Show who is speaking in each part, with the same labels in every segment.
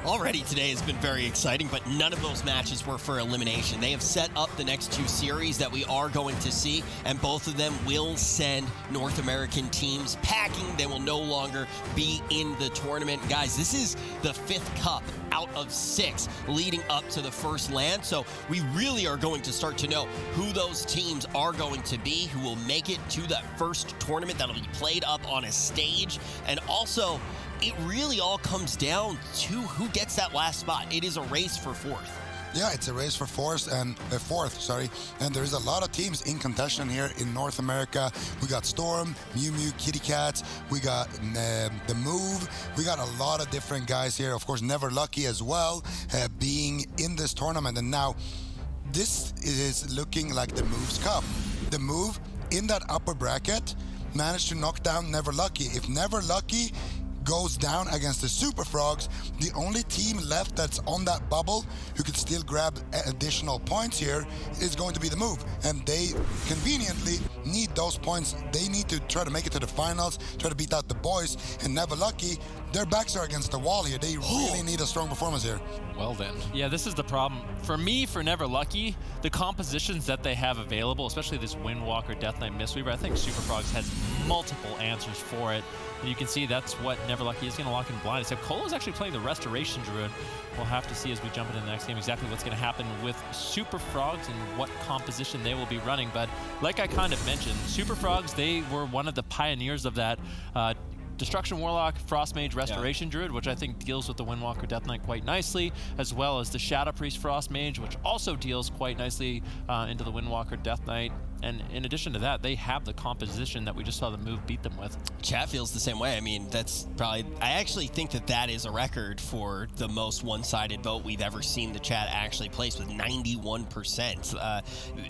Speaker 1: Already today has been very exciting, but none of those matches were for elimination. They have set up the next two series that we are going to see, and both of them will send North American teams packing. They will no longer be in the tournament. Guys, this is the 5th cup out of 6 leading up to the first LAN, so we really are going to start to know who those teams are going to be, who will make it to that first tournament that'll be played up on a stage, and also it really all comes down to who gets that last spot. It is a race for 4th.
Speaker 2: Yeah, it's a race for fourth, and there is a lot of teams in contention here in North America. We got Storm, Mew Mew, Kitty Cats, we got The Move, we got a lot of different guys here. Of course, Never Lucky as well, being in this tournament. And now, this is looking like the Move's cup. The Move, in that upper bracket, managed to knock down Never Lucky. If Never Lucky goes down against the Super Frogs, the only team left that's on that bubble who could still grab additional points here is going to be the Move, and they conveniently need those points. They need to try to make it to the finals, try to beat out the boys, and Never Lucky, their backs are against the wall here. They really need a strong performance here.
Speaker 3: Well then.
Speaker 4: Yeah, this is the problem. For me, for Never Lucky, the compositions that they have available, especially this Windwalker, Death Knight, Mistweaver, I think Super Frogs has multiple answers for it. And you can see that's what Never Lucky is going to lock in blind. Except Colo's actually playing the Restoration Druid. We'll have to see as we jump into the next game exactly what's going to happen with Super Frogs and what composition they will be running. But like I kind of mentioned, Super Frogs, they were one of the pioneers of that Destruction Warlock, Frost Mage, Restoration Druid, which I think deals with the Windwalker Death Knight quite nicely, as well as the Shadow Priest Frost Mage, which also deals quite nicely into the Windwalker Death Knight. And in addition to that, they have the composition that we just saw the Move beat them with.
Speaker 1: Chat feels the same way. I mean, that's probably, I actually think that that is a record for the most one-sided vote we've ever seen the chat actually place, with 91%.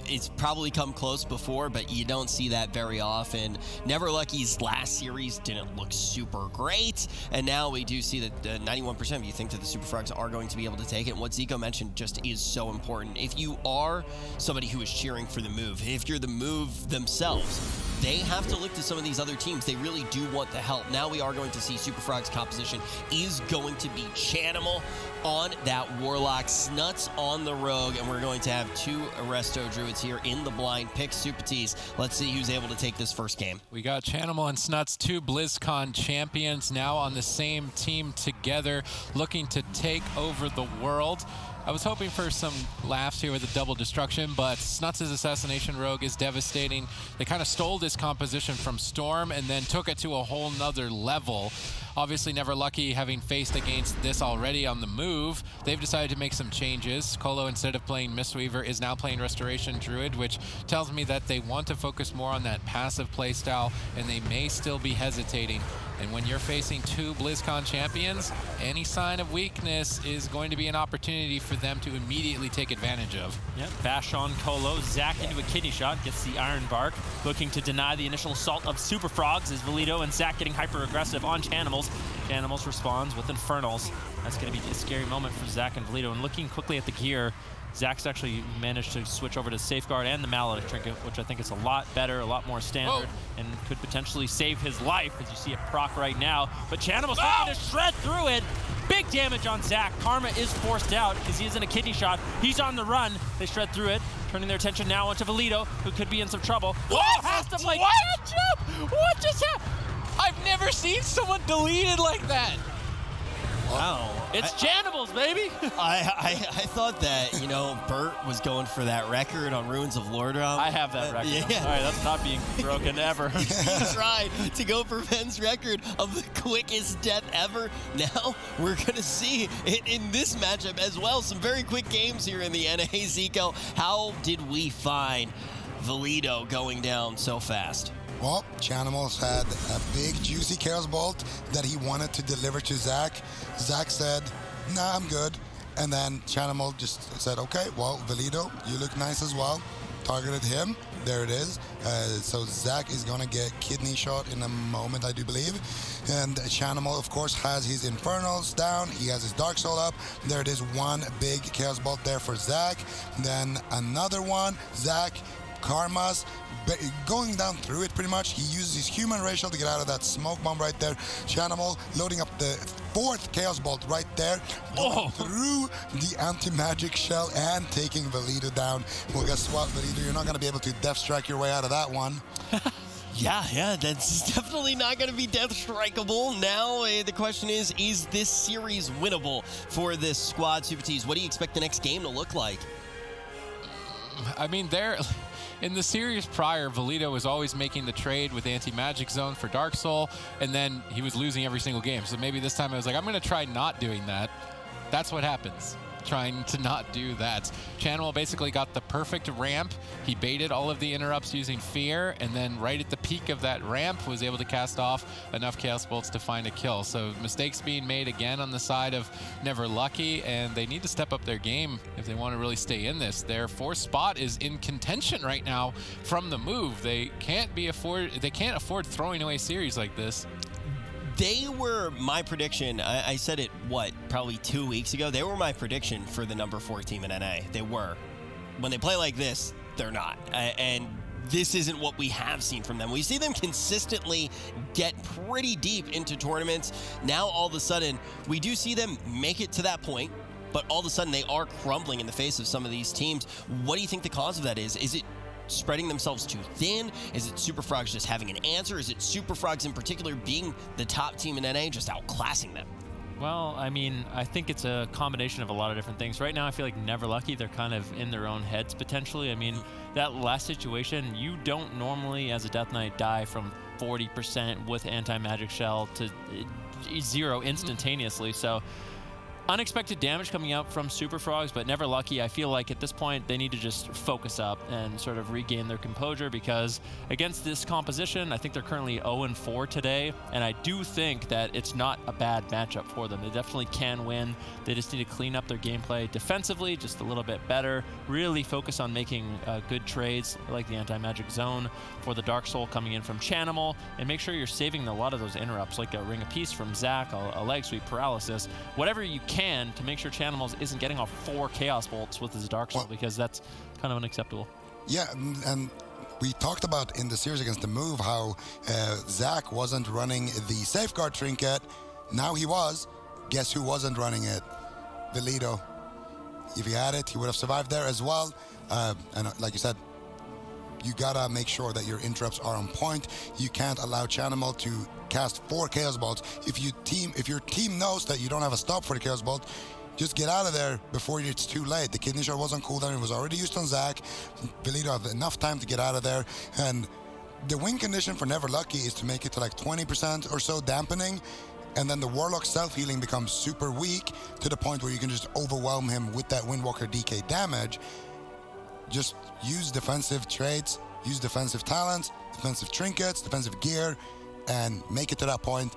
Speaker 1: It's probably come close before, but you don't see that very often. Never Lucky's last series didn't look super great, and now we do see that 91% of you think that the Super Frogs are going to be able to take it. And what Zico mentioned just is so important. If you are somebody who is cheering for the Move, if you're the Move themselves, they have to look to some of these other teams. They really do want the help. Now we are going to see Super Frog's composition is going to be Chanimal on that Warlock, Snuts on the Rogue, and we're going to have 2 Arresto Druids here in the blind pick. Supatis, let's see who's able to take this first game.
Speaker 3: We got Chanimal and Snuts, 2 BlizzCon champions, now on the same team together, looking to take over the world. I was hoping for some laughs here with a double destruction, but Snuts' Assassination Rogue is devastating. They kind of stole this composition from Storm and then took it to a whole nother level. Obviously, Never Lucky, having faced against this already on the Move, they've decided to make some changes. Colo, instead of playing Mistweaver, is now playing Restoration Druid, which tells me that they want to focus more on that passive playstyle, and they may still be hesitating. And when you're facing 2 BlizzCon champions, any sign of weakness is going to be an opportunity for them to immediately take advantage of.
Speaker 4: Yep, bash on Colo, Zach into a kidney shot, gets the Iron Bark, looking to deny the initial assault of Super Frogs as Valido and Zach getting hyper-aggressive on Chanimals. Chanimals responds with Infernals. That's going to be a scary moment for Zach and Valido. And looking quickly at the gear, Zach's actually managed to switch over to Safeguard and the Maledict Trinket, which I think is a lot better, a lot more standard, and could potentially save his life, as you see it proc right now. But Chanimal's looking to shred through it. Big damage on Zach. Karma is forced out because he is in a kidney shot. He's on the run. They shred through it, turning their attention now onto Valido, who could be in some trouble.
Speaker 3: What?
Speaker 4: Has to play
Speaker 3: What?
Speaker 4: catch-up! What just happened?
Speaker 3: I've never seen someone deleted like that.
Speaker 1: Wow.
Speaker 4: It's Chanimals, baby!
Speaker 1: I thought that, you know, Bert was going for that record on Ruins of Lordrum.
Speaker 4: I have that record.
Speaker 1: Yeah.
Speaker 4: I'm sorry, that's not being broken ever.
Speaker 1: He tried to go for Ben's record of the quickest death ever. Now we're going to see it in this matchup as well. Some very quick games here in the NA. Zico, how did we find Valido going down so fast?
Speaker 2: Well, Chanimals had a big, juicy Chaos Bolt that he wanted to deliver to Zach. Zach said, nah, I'm good. And then Chanimal just said, okay, well, Valido, you look nice as well. Targeted him. There it is. So Zach is going to get kidney shot in a moment, I do believe. And Chanimal, of course, has his Infernals down. He has his Dark Soul up. There it is, one big Chaos Bolt there for Zach. Then another one. Zach karmas, going down through it pretty much. He uses his human racial to get out of that smoke bomb right there. Chanimal loading up the 4th Chaos Bolt right there, going through the anti-magic shell and taking Valido down. Well, guess what, Valido? You're not going to be able to Death Strike your way out of that one.
Speaker 1: Yeah, that's definitely not going to be death strikeable. Now, the question is this series winnable for this squad, Super Tees? What do you expect the next game to look like?
Speaker 3: I mean, in the series prior, Valido was always making the trade with Anti-Magic Zone for Dark Soul, and then he was losing every single game. So maybe this time I was like, I'm going to try not doing that. That's what happens. Trying to not do that. Chanimal basically got the perfect ramp. He baited all of the interrupts using Fear, and then right at the peak of that ramp was able to cast off enough Chaos Bolts to find a kill. So mistakes being made again on the side of Never Lucky, and they need to step up their game if they want to really stay in this. Their 4th spot is in contention right now from the move. They can't afford throwing away series like this.
Speaker 1: They were my prediction. I said it, probably 2 weeks ago. They were my prediction for the number 4 team in NA. They were. When they play like this, they're not. And this isn't what we have seen from them. We see them consistently get pretty deep into tournaments. Now, all of a sudden, we do see them make it to that point, but all of a sudden, they are crumbling in the face of some of these teams. What do you think the cause of that is? Is it spreading themselves too thin? Is it Super Frogs just having an answer? Is it Super Frogs in particular being the top team in NA, just outclassing them?
Speaker 4: Well, I mean, I think it's a combination of a lot of different things. Right now, I feel like Never Lucky, they're kind of in their own heads potentially. I mean, that last situation, you don't normally, as a Death Knight, die from 40% with Anti-Magic Shell to 0 instantaneously. So unexpected damage coming out from Super Frogs, but Never Lucky, I feel like at this point they need to just focus up and sort of regain their composure, because against this composition, I think they're currently 0-4 today, and I do think that it's not a bad matchup for them. They definitely can win. They just need to clean up their gameplay defensively just a little bit better, really focus on making good trades like the Anti-Magic Zone for the Dark Soul coming in from Chanimal, and make sure you're saving a lot of those interrupts like a Ring of Peace from Zach, a Leg Sweep, Paralysis, whatever you can to make sure Chanimals isn't getting off 4 Chaos Bolts with his Dark Soul, because that's kind of unacceptable.
Speaker 2: Yeah, and we talked about in the series against the move how Zach wasn't running the Safeguard Trinket. Now he was. Guess who wasn't running it? Valido. If he had it, he would have survived there as well. And like you said, you gotta make sure that your interrupts are on point. You can't allow Chanimal to cast 4 Chaos Bolts. If your team knows that you don't have a stop for the Chaos Bolt, just get out of there before it's too late. The Kidney Shot was on cooldown. It was already used on Zach. Valido had enough time to get out of there. And the win condition for Never Lucky is to make it to like 20% or so dampening. And then the Warlock self-healing becomes super weak to the point where you can just overwhelm him with that Windwalker DK damage. Just use defensive traits, use defensive talents, defensive trinkets, defensive gear, and make it to that point,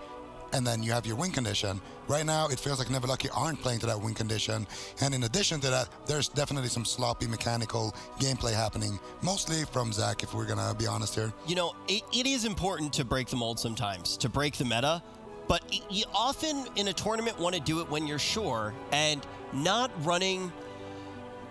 Speaker 2: and then you have your win condition. Right now, it feels like Never Lucky aren't playing to that win condition, and in addition to that, there's definitely some sloppy mechanical gameplay happening, mostly from Zach, if we're gonna be honest here.
Speaker 1: You know, it is important to break the mold sometimes, to break the meta, but you often in a tournament want to do it when you're sure, and not running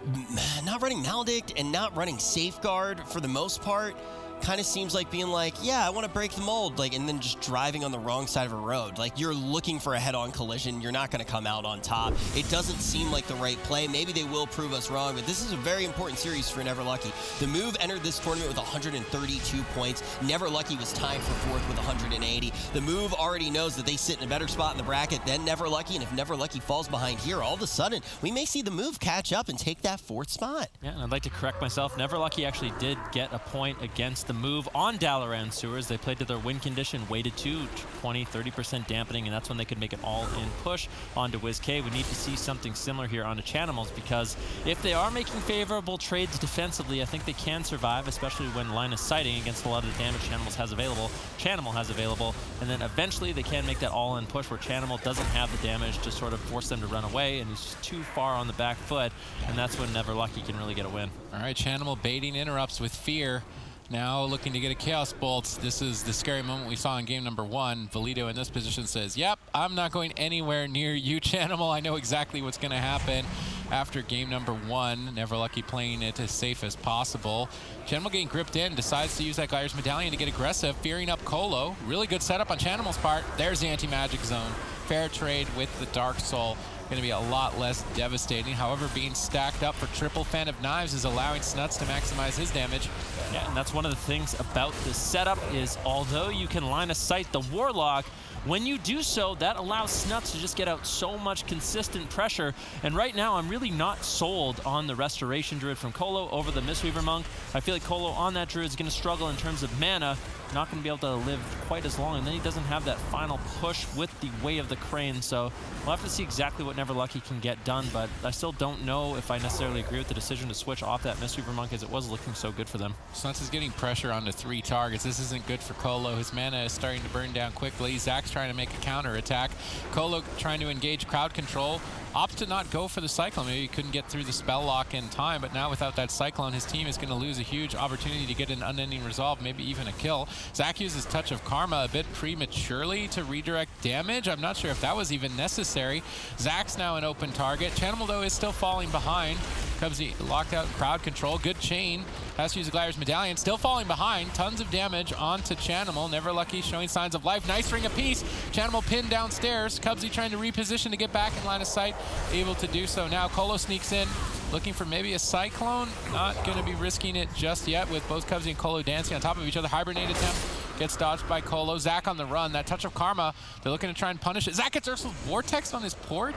Speaker 1: Maledict and not running Safeguard for the most part kind of seems like being like, yeah, I want to break the mold, like, and then just driving on the wrong side of a road. Like, you're looking for a head-on collision. You're not going to come out on top. It doesn't seem like the right play. Maybe they will prove us wrong, but this is a very important series for Never Lucky. The move entered this tournament with 132 points. Never Lucky was tied for 4th with 180. The move already knows that they sit in a better spot in the bracket than Never Lucky, and if Never Lucky falls behind here, all of a sudden, we may see the move catch up and take that 4th spot.
Speaker 4: Yeah, and I'd like to correct myself. Never Lucky actually did get a point against the move on Dalaran Sewers. They played to their win condition, waited to 20-30% dampening, and that's when they could make an all-in push onto WizK. We need to see something similar here onto Chanimals, because if they are making favorable trades defensively, I think they can survive, especially when line of sighting against a lot of the damage Chanimal has available, and then eventually they can make that all-in push where Chanimal doesn't have the damage to sort of force them to run away, and he's just too far on the back foot, and that's when Never Lucky can really get a win.
Speaker 3: All right, Chanimal baiting interrupts with Fear. Now looking to get a Chaos Bolt. This is the scary moment we saw in game number 1. Valido in this position says, yep, I'm not going anywhere near you, Chanimal. I know exactly what's going to happen. after game number 1. Never Lucky playing it as safe as possible. Chanimal getting gripped in, decides to use that Glidier's Medallion to get aggressive, fearing up Colo. Really good setup on Chanimal's part. There's the anti-magic zone. Fair trade with the Dark Soul. Going to be a lot less devastating. However, being stacked up for triple Fan of Knives is allowing Snuts to maximize his damage.
Speaker 4: Yeah, and that's one of the things about this setup is although you can line of sight the Warlock, when you do so, that allows Snuts to just get out so much consistent pressure. And right now, I'm really not sold on the Restoration Druid from Colo over the Mistweaver Monk. I feel like Colo on that Druid is going to struggle in terms of mana. Not going to be able to live quite as long, and then he doesn't have that final push with the Way of the Crane, so we'll have to see exactly what Never Lucky can get done, but I still don't know if I necessarily agree with the decision to switch off that Mistweaver Monk as it was looking so good for them.
Speaker 3: Snuts is getting pressure onto 3 targets. This isn't good for Colo. His mana is starting to burn down quickly. Zach's trying to make a counter attack. Colo trying to engage crowd control. Opts to not go for the Cyclone. Maybe he couldn't get through the spell lock in time, but now without that Cyclone, his team is going to lose a huge opportunity to get an unending resolve, maybe even a kill. Zach uses Touch of Karma a bit prematurely to redirect damage. I'm not sure if that was even necessary. Zach's now an open target. Chanimal, though, is still falling behind. Cubsy locked out in crowd control. Good chain. Has to use a Glidier's Medallion. Still falling behind. Tons of damage onto Chanimal. Never Lucky showing signs of life. Nice ring apiece. Chanimal pinned downstairs. Cubsy trying to reposition to get back in line of sight. Able to do so now. Colo sneaks in. Looking for maybe a Cyclone. Not going to be risking it just yet with both Cubsy and Colo dancing on top of each other. Hibernate attempt. Gets dodged by Colo. Zach on the run. That Touch of Karma. They're looking to try and punish it. Zach gets Ursul's Vortex on his port.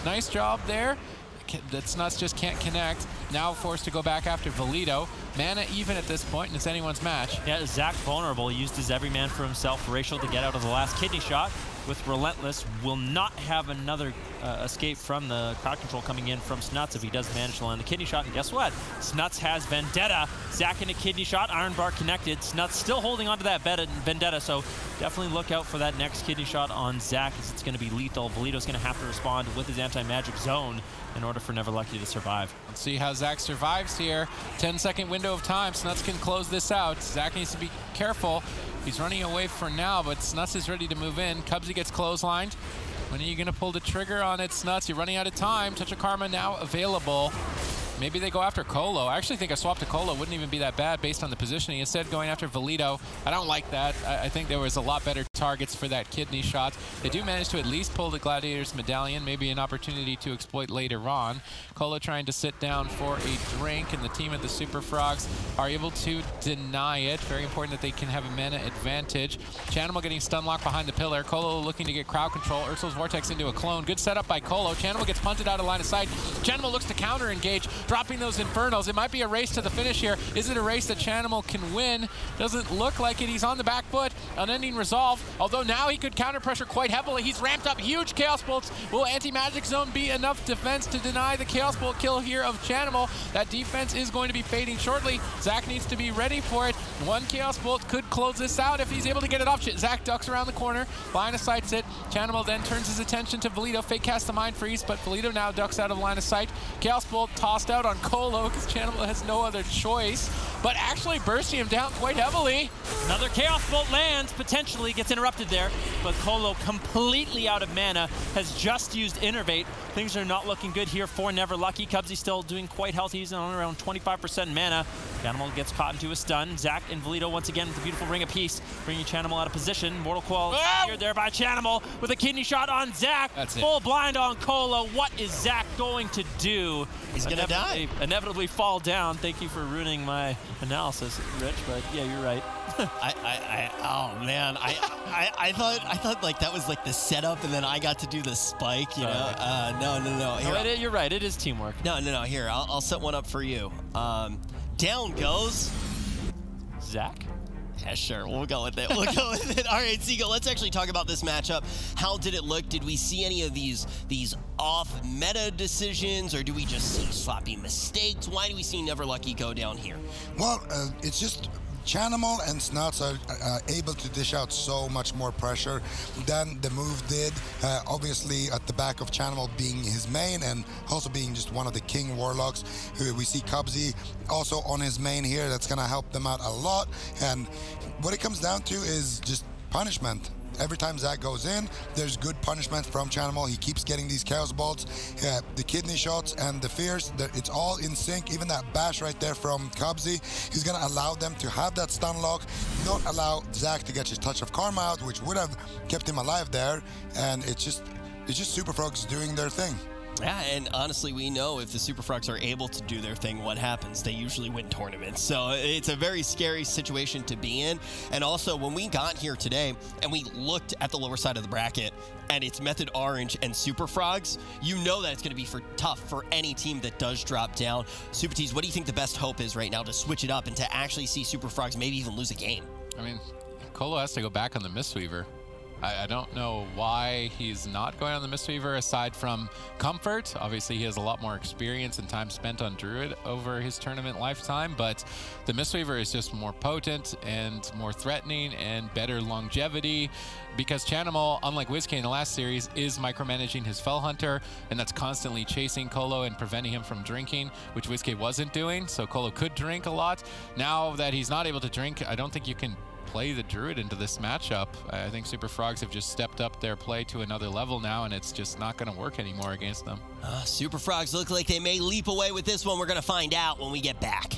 Speaker 3: Nice job there. That Snuts just can't connect. Now forced to go back after Valido. Mana even at this point, and it's anyone's match.
Speaker 4: Yeah, Zach vulnerable. He used his everyman for himself, Racial, to get out of the last kidney shot. With Relentless, will not have another escape from the crowd control coming in from Snuts if he does manage to land the kidney shot. And guess what? Snuts has Vendetta. Zach in a kidney shot, Iron Bar connected. Snuts still holding onto that Vendetta, so definitely look out for that next kidney shot on Zach, as it's going to be lethal. Valido's going to have to respond with his anti-magic zone in order for Never Lucky to survive.
Speaker 3: Let's see how Zach survives here. 10-second window of time. Snuts can close this out. Zach needs to be careful. He's running away for now, but Snuts is ready to move in. Cubsy gets clotheslined. When are you going to pull the trigger on it, Snuts? You're running out of time. Touch of Karma now available. Maybe they go after Colo. I actually think a swap to Colo wouldn't even be that bad based on the positioning. Instead, going after Valido. I don't like that. I think there was a lot better targets for that kidney shot. They do manage to at least pull the Gladiator's Medallion. Maybe an opportunity to exploit later on. Colo trying to sit down for a drink, and the team of the Super Frogs are able to deny it. Very important that they can have a mana advantage. Chanimal getting stun locked behind the pillar. Colo looking to get crowd control. Ursul's Vortex into a clone. Good setup by Colo. Chanimal gets punted out of line of sight. Chanimal looks to counter engage, dropping those Infernals. It might be a race to the finish here. Is it a race that Chanimal can win? Doesn't look like it. He's on the back foot. Unending resolve. Although now he could counter pressure quite heavily. He's ramped up huge Chaos Bolts. Will anti-magic zone be enough defense to deny the Chaos Bolt kill here of Chanimal? That defense is going to be fading shortly. Zach needs to be ready for it. One Chaos Bolt could close this out if he's able to get it off. Zach ducks around the corner. Line of sights it. Chanimal then turns his attention to Valido. Fake cast the Mind Freeze, but Valido now ducks out of line of sight. Chaos Bolt tossed out on Colo because Chanimal has no other choice, but actually bursting him down quite heavily.
Speaker 4: Another Chaos Bolt lands, potentially gets interrupted there, but Colo completely out of mana, has just used Innervate. Things are not looking good here for Never Lucky. Cubsy still doing quite healthy. He's on around 25% mana. Chanimal gets caught into a stun. Zach and Valido once again with a beautiful Ring of Peace, bringing Chanimal out of position. Mortal Coil cleared there by Chanimal with a kidney shot on Zach.
Speaker 3: That's it.
Speaker 4: Full blind on Colo. What is Zach going to do?
Speaker 1: He's going to die.
Speaker 4: Inevitably fall down. Thank you for ruining my analysis, Rich, but yeah, you're right.
Speaker 1: Oh man, I thought like that was like the setup, and then I got to do the spike, you know. No. Here,
Speaker 4: you're right. It is teamwork.
Speaker 1: No. Here, I'll set one up for you. Down goes
Speaker 4: Zach.
Speaker 1: Yeah, sure. We'll go with it. All right, Seagull, let's actually talk about this matchup. How did it look? Did we see any of these off-meta decisions, or do we just see sloppy mistakes? Why do we see Never Lucky go down here?
Speaker 2: Well, it's just Chanimal and Snuts are able to dish out so much more pressure than the move did. Obviously, at the back of Chanimal being his main and also being just one of the king warlocks. We see Cubsy also on his main here. That's going to help them out a lot. And what it comes down to is just punishment. every time Zach goes in, there's good punishment from Chanimal. He keeps getting these Chaos Bolts, the kidney shots, and the fears. It's all in sync. Even that bash right there from Cubsy, he's going to allow them to have that stun lock, not allow Zach to get his Touch of Karma out, which would have kept him alive there. And it's just Super Frogs doing their thing.
Speaker 1: Yeah, and honestly, we know if the Super Frogs are able to do their thing, what happens? They usually win tournaments. So it's a very scary situation to be in. And also, when we got here today and we looked at the lower side of the bracket and it's Method Orange and Super Frogs, you know that it's going to be tough for any team that does drop down. Super Tees, what do you think the best hope is right now to switch it up and to actually see Super Frogs maybe even lose a game?
Speaker 3: I mean, Colo has to go back on the Mistweaver. I don't know why he's not going on the Mistweaver aside from comfort. Obviously, he has a lot more experience and time spent on Druid over his tournament lifetime, but the Mistweaver is just more potent and more threatening and better longevity because Chanimal, unlike WizK in the last series, is micromanaging his Fell Hunter, and that's constantly chasing Colo and preventing him from drinking, which WizK wasn't doing, so Colo could drink a lot. Now that he's not able to drink, I don't think you can play the Druid into this matchup. I think Super Frogs have just stepped up their play to another level now, and it's just not going to work anymore against them.
Speaker 1: Super Frogs look like they may leap away with this one. We're going to find out when we get back.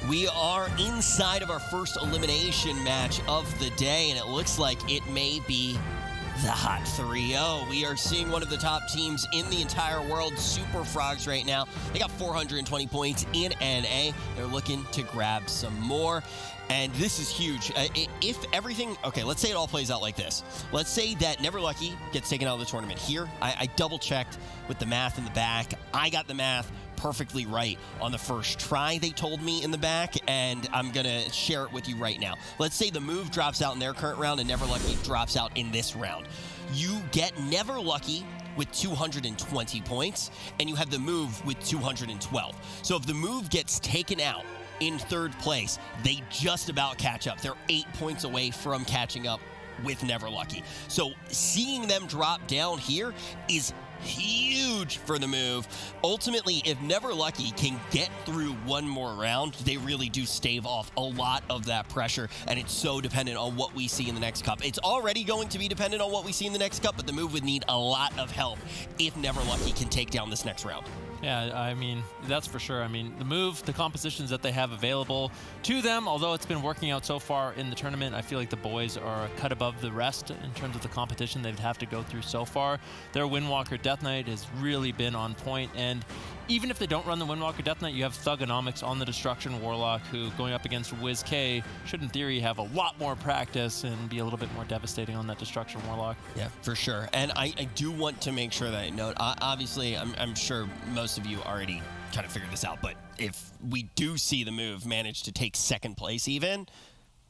Speaker 1: We are inside of our first elimination match of the day, and it looks like it may be the Hot 3-0. We are seeing one of the top teams in the entire world, Super Frogs, right now. They got 420 points in NA. They're looking to grab some more. And this is huge. If everything, okay, let's say it all plays out like this. Let's say that Never Lucky gets taken out of the tournament. Here, I double-checked with the math in the back. I got the math perfectly right on the first try, they told me in the back, and I'm going to share it with you right now. Let's say the move drops out in their current round and Never Lucky drops out in this round. You get Never Lucky with 220 points, and you have the move with 212. So if the move gets taken out in third place, they just about catch up. They're 8 points away from catching up with Never Lucky. So seeing them drop down here is huge for the move. Ultimately, if Never Lucky can get through one more round, they really do stave off a lot of that pressure, and it's so dependent on what we see in the next cup. It's already going to be dependent on what we see in the next cup, but the move would need a lot of help if Never Lucky can take down this next round.
Speaker 4: Yeah, I mean, that's for sure. I mean, the move, the compositions that they have available to them, although it's been working out so far in the tournament, I feel like the boys are a cut above the rest in terms of the competition they'd have to go through so far. Their Windwalker Death Knight has really been on point, and even if they don't run the Windwalker Death Knight, you have Thugonomics on the Destruction Warlock, who, going up against WizK, should in theory have a lot more practice and be a little bit more devastating on that Destruction Warlock.
Speaker 1: Yeah, for sure. And I do want to make sure that I note, obviously, I'm sure most of you already kind of figured this out, but if we do see the move manage to take second place even,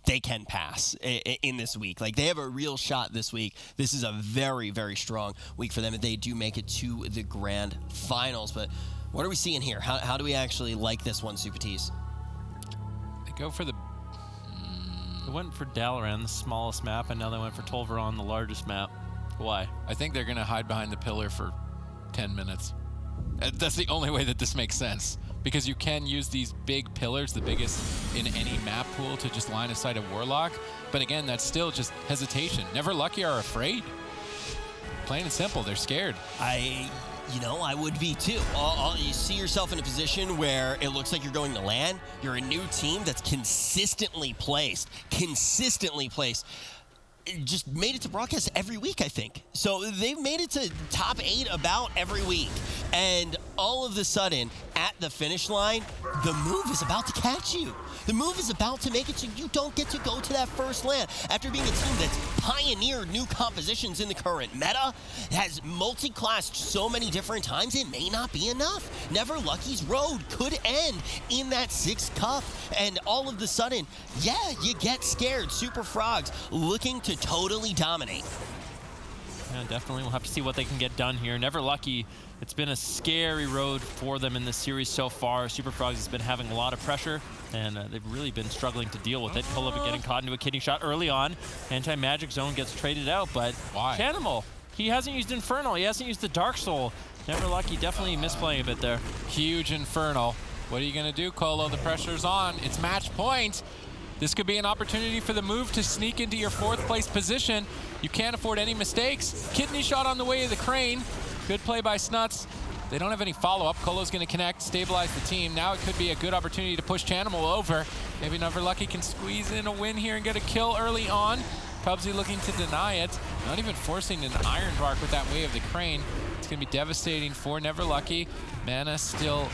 Speaker 1: they can pass in this week. Like, they have a real shot this week. This is a very, very strong week for them if they do make it to the grand finals. But what are we seeing here? How do we actually like this one, Super Tees?
Speaker 3: They go for the...
Speaker 4: They went for Dalaran, the smallest map, and now they went for Tolvaron, the largest map. Why?
Speaker 3: I think they're going to hide behind the pillar for 10 minutes. That's the only way that this makes sense, because you can use these big pillars, the biggest in any map pool, to just line aside a Warlock. But again, that's still just hesitation. Never Lucky are afraid. Plain and simple, they're scared.
Speaker 1: You know, I would be too. You see yourself in a position where it looks like you're going to LAN. You're a new team that's consistently placed. Just made it to broadcast every week, I think. So they've made it to top 8 about every week. And all of a sudden, at the finish line, the move is about to catch you. The move is about to make it so you don't get to go to that first LAN. After being a team that's pioneered new compositions in the current meta, has multi-classed so many different times, it may not be enough. Never Lucky's road could end in that 6th cup. And all of a sudden, yeah, you get scared. Super Frogs looking to totally dominate.
Speaker 4: Yeah, definitely. We'll have to see what they can get done here. Never Lucky, it's been a scary road for them in this series so far. Super Frogs has been having a lot of pressure, and they've really been struggling to deal with it. Kolova getting caught into a kidney shot early on. Anti-Magic Zone gets traded out, but
Speaker 3: why?
Speaker 4: Chanimal, he hasn't used Infernal. He hasn't used the Dark Soul. Never Lucky definitely misplaying a bit there.
Speaker 3: Huge Infernal. What are you going to do, Colo? The pressure's on. It's match point. This could be an opportunity for the move to sneak into your 4th place position. You can't afford any mistakes. Kidney shot on the way of the crane. Good play by Snuts. They don't have any follow-up. Colo's going to connect, stabilize the team. Now it could be a good opportunity to push Chanimal over. Maybe Never Lucky can squeeze in a win here and get a kill early on. Cubsy looking to deny it. Not even forcing an Iron Bark with that way of the crane. It's going to be devastating for Never Lucky. Mana still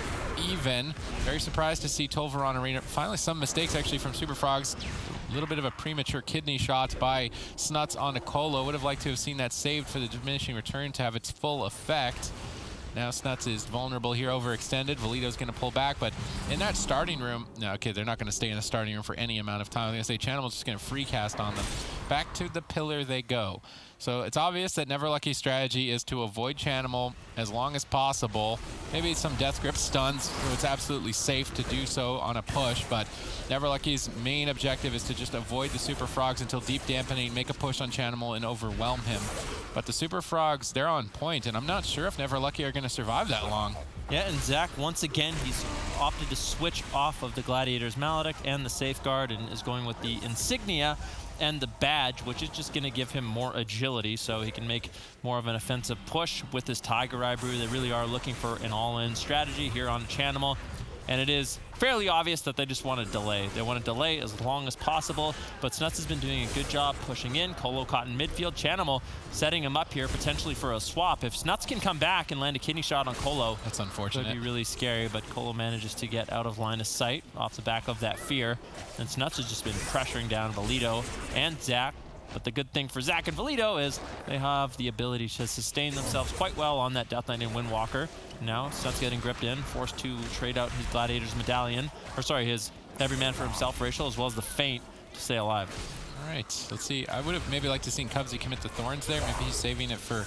Speaker 3: even. Very surprised to see Tolvaron Arena. Finally, some mistakes actually from Super Frogs. A little bit of a premature kidney shot by Snuts on Colo. Would have liked to have seen that saved for the diminishing return to have its full effect. Now Snuts is vulnerable here, overextended. Valito's going to pull back, but in that starting room, no, okay, they're not going to stay in the starting room for any amount of time. I'm going to say Chanimal's just going to free cast on them. Back to the pillar they go. So it's obvious that Never Lucky's strategy is to avoid Chanimal as long as possible. Maybe some Death Grip stuns, so it's absolutely safe to do so on a push, but Never Lucky's main objective is to just avoid the Super Frogs until Deep Dampening, make a push on Chanimal, and overwhelm him. But the Super Frogs, they're on point, and I'm not sure if Never Lucky are going to survive that long.
Speaker 4: Yeah, and Zach, once again, he's opted to switch off of the Gladiator's Maledict and the Safeguard and is going with the Insignia and the badge, which is just going to give him more agility so he can make more of an offensive push with his Tiger Eye Brew. They really are looking for an all-in strategy here on Chanimal, and it is fairly obvious that they just want to delay. They want to delay as long as possible, but Snuts has been doing a good job pushing in. Colo caught in midfield. Chanimal setting him up here potentially for a swap. If Snuts can come back and land a kidney shot on Colo,
Speaker 3: that's unfortunate.
Speaker 4: It would be really scary, but Colo manages to get out of line of sight off the back of that fear. And Snuts has just been pressuring down Valito and Zach. But the good thing for Zach and Valito is they have the ability to sustain themselves quite well on that Death Knight and Windwalker. Now Snuts getting gripped in, forced to trade out his Gladiator's medallion, or sorry, his Every Man for Himself racial, as well as the Feint to stay alive.
Speaker 3: All right, let's see. I would have maybe liked to seen Cubsy commit the Thorns there. Maybe he's saving it for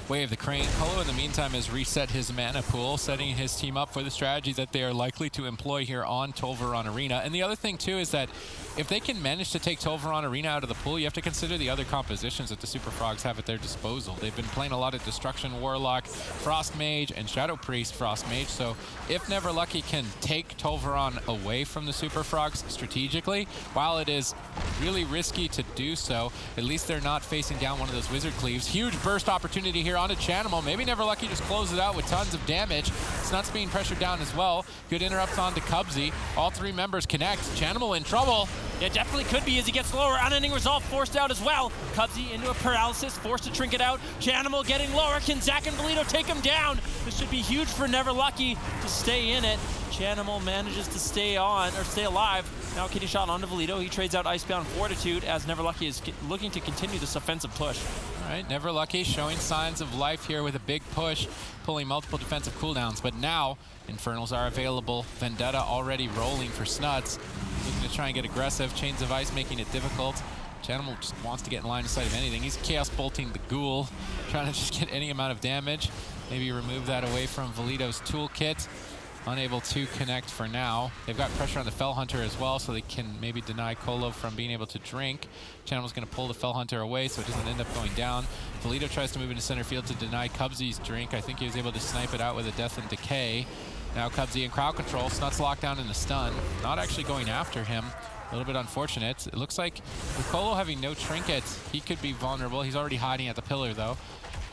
Speaker 3: Way of the Crane. Colo, in the meantime, has reset his mana pool, setting his team up for the strategy that they are likely to employ here on Tolvaron Arena. And the other thing, too, is that if they can manage to take Tolvaron Arena out of the pool, you have to consider the other compositions that the Super Frogs have at their disposal. They've been playing a lot of Destruction Warlock, Frost Mage, and Shadow Priest Frost Mage. So if Never Lucky can take Tolvaron away from the Super Frogs strategically, while it is really risky to do so, at least they're not facing down one of those Wizard Cleaves. Huge burst opportunity here onto Chanimal. Maybe Never Lucky just closes it out with tons of damage. Snuts being pressured down as well. Good interrupts onto Cubsy. All three members connect. Chanimal in trouble.
Speaker 4: Yeah, definitely could be as he gets lower. Unending Resolve forced out as well. Cubsy into a paralysis, forced to trinket out. Chanimal getting lower. Can Zach and Valito take him down? This should be huge for Never Lucky to stay in it. Chanimal manages to stay on, or stay alive. Now kidney shot onto Valito. He trades out Icebound Fortitude as Never Lucky is looking to continue this offensive push.
Speaker 3: All right, Never Lucky showing signs of life here with a big push, pulling multiple defensive cooldowns. But now, Infernals are available. Vendetta already rolling for Snuts. Looking to try and get aggressive. Chains of Ice making it difficult. Chanimal just wants to get in line of sight of anything. He's Chaos Bolting the Ghoul, trying to just get any amount of damage. Maybe remove that away from Valito's toolkit. Unable to connect for now. They've got pressure on the Fell Hunter as well, so they can maybe deny Colo from being able to drink. Chanimal's going to pull the Fell Hunter away so it doesn't end up going down. Valito tries to move into center field to deny Cubsy's drink. I think he was able to snipe it out with a Death and Decay. Now Cubsy in crowd control. Snuts locked down in the stun. Not actually going after him. A little bit unfortunate. It looks like with Colo having no trinkets, he could be vulnerable. He's already hiding at the pillar though.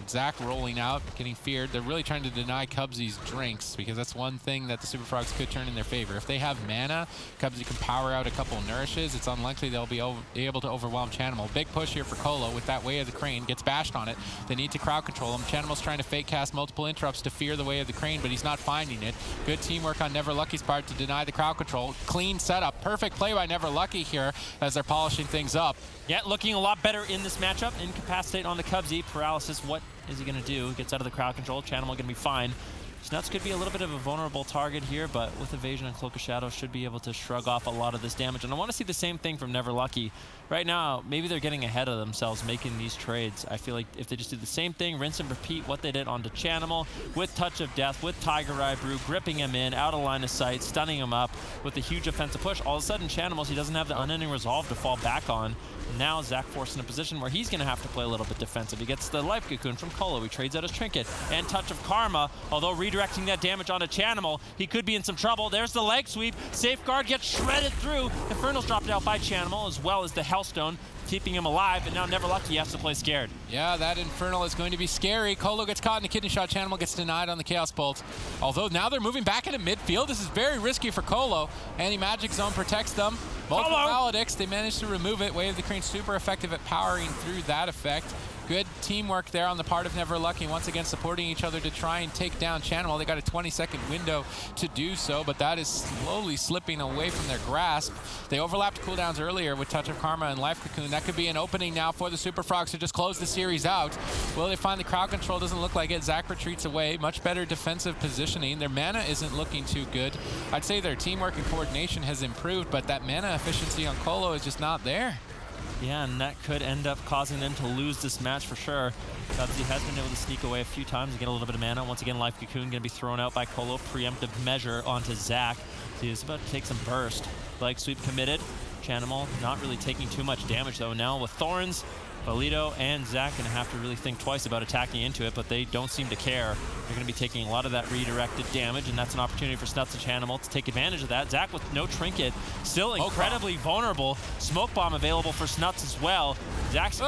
Speaker 3: Zach rolling out, getting feared. They're really trying to deny Cubsy's drinks because that's one thing that the Super Frogs could turn in their favor. If they have mana, Cubsy can power out a couple nourishes. It's unlikely they'll be able to overwhelm Chanimal. Big push here for Colo with that Way of the Crane. Gets bashed on it. They need to crowd control him. Chanimal's trying to fake cast multiple interrupts to fear the Way of the Crane, but he's not finding it. Good teamwork on Never Lucky's part to deny the crowd control. Clean setup. Perfect play by Never Lucky here as they're polishing things up.
Speaker 4: Yeah, looking a lot better in this matchup. Incapacitate on the Cubsy. Paralysis, what is he going to do? Gets out of the crowd control. Chanimal going to be fine. Snuts could be a little bit of a vulnerable target here, but with Evasion and Cloak of Shadow should be able to shrug off a lot of this damage. And I want to see the same thing from Never Lucky. Right now, maybe they're getting ahead of themselves making these trades. I feel like if they just do the same thing, rinse and repeat what they did onto Chanimal with Touch of Death, with Tiger Eye Brew, gripping him in, out of line of sight, stunning him up with a huge offensive push. All of a sudden, Chanimal, he doesn't have the Unending Resolve to fall back on. Now Zach forced in a position where he's going to have to play a little bit defensive. He gets the Life Cocoon from Colo. He trades out his Trinket and Touch of Karma, although redirecting that damage onto Chanimal. He could be in some trouble. There's the leg sweep. Safeguard gets shredded through. Infernal's dropped out by Chanimal, as well as the Hellstone, keeping him alive, and now Never Lucky has to play scared. Yeah, that Infernal is going to be scary. Colo gets caught in a kidney shot. Chanimal gets denied on the Chaos Bolt. Although now they're moving back into midfield. This is very risky for Colo. Anti-Magic Zone protects them. Multiple Paladix, they managed to remove it. Way of the Crane super effective at powering through that effect. Good teamwork there on the part of Never Lucky, once again supporting each other to try and take down Chanimal. They got a 20-second window to do so, but that is slowly slipping away from their grasp. They overlapped cooldowns earlier with Touch of Karma and Life Cocoon. That could be an opening now for the Super Frogs to just close the series out. Will they find the crowd control? Doesn't look like it. Zach retreats away. Much better defensive positioning. Their mana isn't looking too good. I'd say their teamwork and coordination has improved, but that mana efficiency on Colo is just not there. Yeah, and that could end up causing them to lose this match for sure. He has been able to sneak away a few times and get a little bit of mana. Once again, Life Cocoon going to be thrown out by Colo. Preemptive measure onto Zach. So he's about to take some burst. Leg sweep committed. Chanimal not really taking too much damage though. Now with Thorns, Valito and Zach going to have to really think twice about attacking into it, but they don't seem to care. They're going to be taking a lot of that redirected damage, and that's an opportunity for Snuts and Chanimal to take advantage of that. Zach with no trinket, still incredibly vulnerable. Smoke Bomb available for Snuts as well. Zach's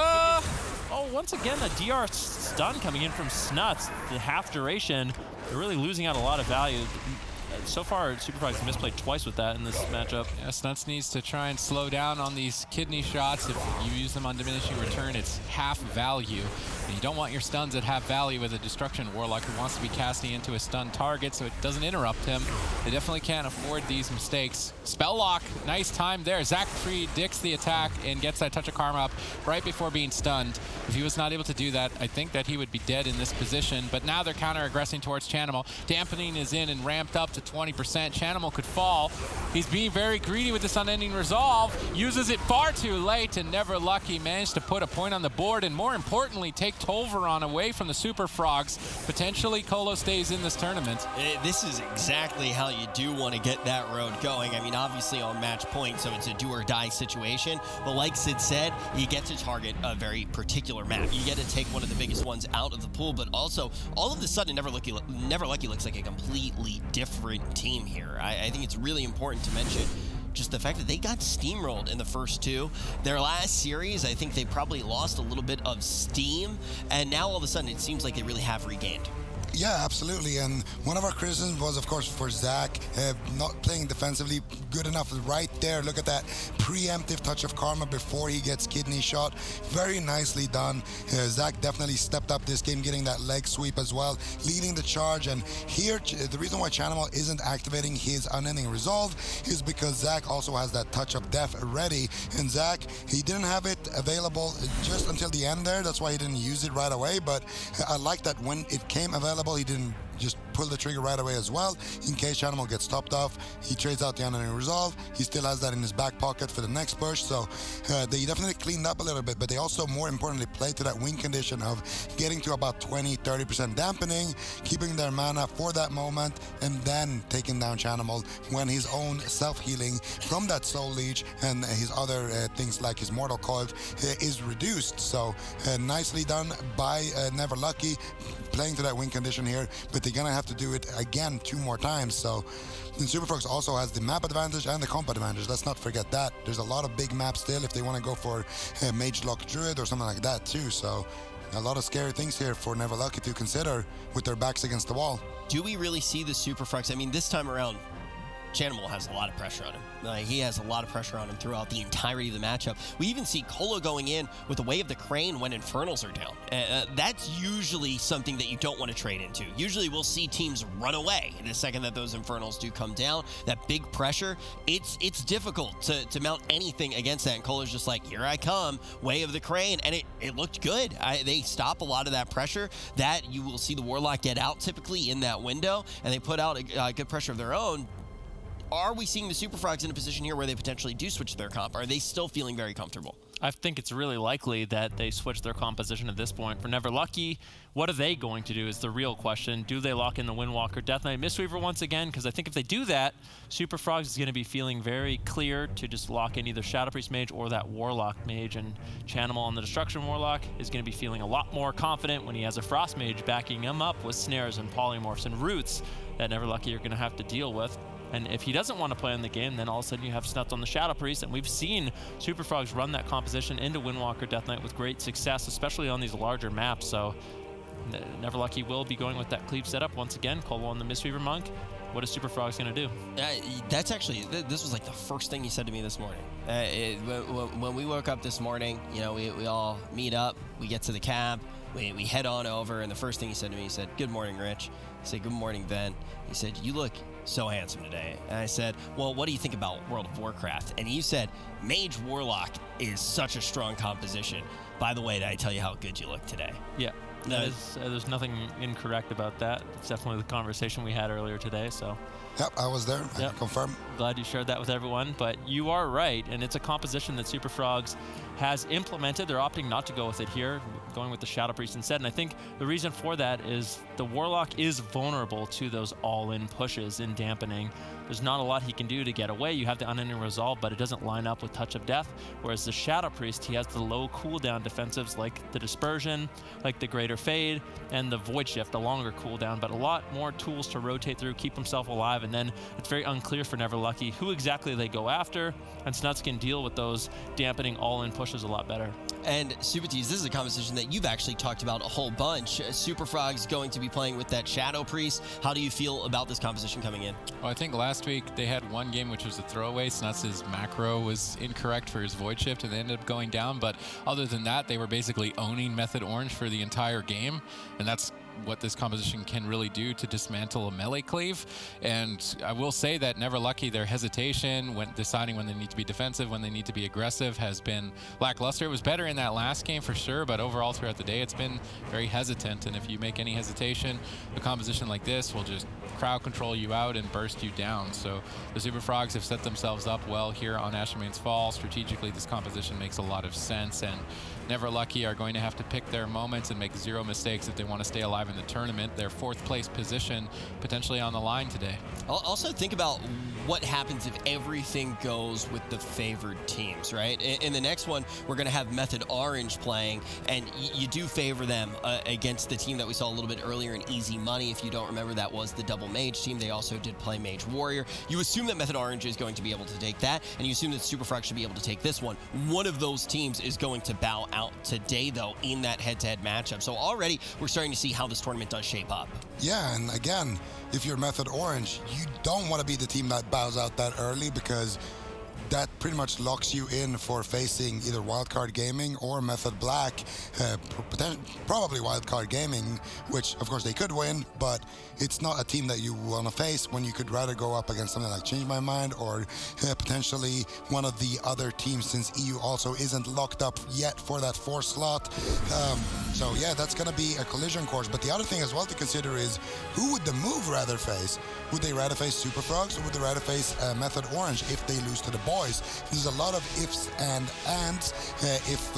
Speaker 4: once again, a DR stun coming in from Snuts. The half duration, they're really losing out a lot of value. So far, Super Frogs have misplayed twice with that in this matchup. Yeah, Snuts needs to try and slow down on these kidney shots. If you use them on diminishing return, it's half value. And you don't want your stuns at half value with a Destruction Warlock who wants to be casting into a stun target so it doesn't interrupt him. They definitely can't afford these mistakes. Spell Lock, nice time there. Zach predicts the attack and gets that Touch of Karma up right before being stunned. If he was not able to do that, I think that he would be dead in this position. But now they're counter-aggressing towards Chanimal. Dampening is in and ramped up to 20%. Chanimal could fall. He's being very greedy with this unending resolve. Uses it far too late, and Never Lucky managed to put a point on the board, and more importantly, take Tolvaron away from the Super Frogs. Potentially, Colo stays in this tournament.
Speaker 1: This is exactly how you do want to get that road going. I mean, obviously on match point, so it's a do or die situation. But like Sid said, you get to target a very particular map. You get to take one of the biggest ones out of the pool, but also, all of a sudden, Never Lucky looks like a completely different team here. I think it's really important to mention just the fact that they got steamrolled in the first two. Their last series, I think they probably lost a little bit of steam, and now all of a sudden it seems like they really have regained.
Speaker 2: Yeah, absolutely. And one of our criticisms was, of course, for Zach not playing defensively good enough right there. Look at that preemptive Touch of Karma before he gets kidney shot. Very nicely done. Zach definitely stepped up this game, getting that leg sweep as well, leading the charge. And here, the reason why Chanimal isn't activating his unending resolve is because Zach also has that Touch of Death ready. And Zach, he didn't have it available just until the end there. That's why he didn't use it right away. But I like that when it came available, he didn't just pull the trigger right away as well. In case Chanimal gets topped off, he trades out the unending resolve. He still has that in his back pocket for the next push. So they definitely cleaned up a little bit, but they also, more importantly, played to that win condition of getting to about 20-30% dampening, keeping their mana for that moment, and then taking down Chanimal when his own self-healing from that Soul Leech and his other things like his Mortal Coil is reduced. So nicely done by Never Lucky, playing to that win condition here, but they're gonna have to do it again 2 more times. So Super Frogs also has the map advantage and the comp advantage. Let's not forget that. There's a lot of big maps still if they want to go for Mage Lock Druid or something like that too. So a lot of scary things here for Never Lucky to consider with their backs against the wall.
Speaker 1: Do we really see the Super Frogs? I mean, this time around, Chanimal has a lot of pressure on him. He has a lot of pressure on him throughout the entirety of the matchup. We even see Colo going in with the Way of the Crane when Infernals are down. That's usually something that you don't want to trade into. Usually we'll see teams run away the second that those Infernals do come down. That big pressure, it's difficult to mount anything against that. And Colo's just like, here I come, Way of the Crane. And it looked good. They stop a lot of that pressure that you will see the Warlock get out typically in that window, and they put out a good pressure of their own. Are we seeing the Super Frogs in a position here where they potentially do switch their comp? Are they still feeling very comfortable?
Speaker 4: I think it's really likely that they switch their composition at this point. For Never Lucky, what are they going to do is the real question. Do they lock in the Windwalker Death Knight Mistweaver once again? Because I think if they do that, Super Frogs is going to be feeling very clear to just lock in either Shadow Priest Mage or that Warlock Mage. And Chanimal on the Destruction Warlock is going to be feeling a lot more confident when he has a Frost Mage backing him up with snares and polymorphs and roots that Never Lucky are going to have to deal with. And if he doesn't want to play in the game, then all of a sudden you have Snuts on the Shadow Priest, and we've seen Super Frogs run that composition into Windwalker Death Knight with great success, especially on these larger maps. So Never Lucky will be going with that cleave setup once again. Colo on the Mistweaver Monk. What is Super Frogs going to do?
Speaker 1: That's actually, this was like the first thing he said to me this morning. When we woke up this morning, you know, we all meet up, we get to the cab, we head on over, and the first thing he said to me, he said, "Good morning, Rich." I said, "Good morning, Ben." He said, "You look so handsome today." And I said, "Well, what do you think about World of Warcraft?" And you said, "Mage Warlock is such a strong composition. By the way, did I tell you how good you look today?"
Speaker 4: Yeah. There's nothing incorrect about that. It's definitely the conversation we had earlier today. So.
Speaker 2: Yep, I was there. I can confirm.
Speaker 4: Glad you shared that with everyone. But you are right, and it's a composition that Super Frogs has implemented. They're opting not to go with it here, going with the Shadow Priest instead. And I think the reason for that is the Warlock is vulnerable to those all-in pushes in dampening. There's not a lot he can do to get away. You have the Unending Resolve, but it doesn't line up with Touch of Death. Whereas the Shadow Priest, he has the low cooldown defensives like the Dispersion, like the Greater Fade, and the Void Shift, a longer cooldown, but a lot more tools to rotate through, keep himself alive, and then it's very unclear for Never Lucky who exactly they go after, and Snuts can deal with those dampening all-in pushes a lot better.
Speaker 1: And Subatees, this is a conversation that you've actually talked about a whole bunch. Super Frogs going to be playing with that Shadow Priest. How do you feel about this composition coming in?
Speaker 3: Well, I think last week they had one game which was a throwaway. Snuts' macro was incorrect for his Void Shift, and they ended up going down. But other than that, they were basically owning Method Orange for the entire game, and that's what this composition can really do to dismantle a melee cleave. And I will say that Never Lucky, their hesitation when deciding when they need to be defensive, when they need to be aggressive, has been lackluster. It was better in that last game for sure, but overall throughout the day it's been very hesitant. And if you make any hesitation, a composition like this will just crowd control you out and burst you down. So the Super Frogs have set themselves up well here on Ashermane's Fall. Strategically, this composition makes a lot of sense, and Never Lucky are going to have to pick their moments and make zero mistakes if they want to stay alive in the tournament. Their 4th place position potentially on the line today.
Speaker 1: Also think about what happens if everything goes with the favored teams, right? In the next one, we're going to have Method Orange playing, and you do favor them against the team that we saw a little bit earlier in Easy Money. If you don't remember, that was the Double Mage team. They also did play Mage Warrior. You assume that Method Orange is going to be able to take that, and you assume that Super Frog should be able to take this one. One of those teams is going to bow out today, though, in that head-to-head matchup. So already we're starting to see how this tournament does shape up.
Speaker 2: Yeah, and again, if you're Method Orange, you don't want to be the team that bows out that early, because that pretty much locks you in for facing either Wildcard Gaming or Method Black, probably Wildcard Gaming, which of course they could win, but it's not a team that you want to face when you could rather go up against something like Change My Mind or potentially one of the other teams, since EU also isn't locked up yet for that 4th slot. So yeah, that's going to be a collision course. But the other thing as well to consider is, who would the Move rather face? Would they rather face Super Frogs, or would they rather face Method Orange if they lose to the boys? There's a lot of ifs and ands if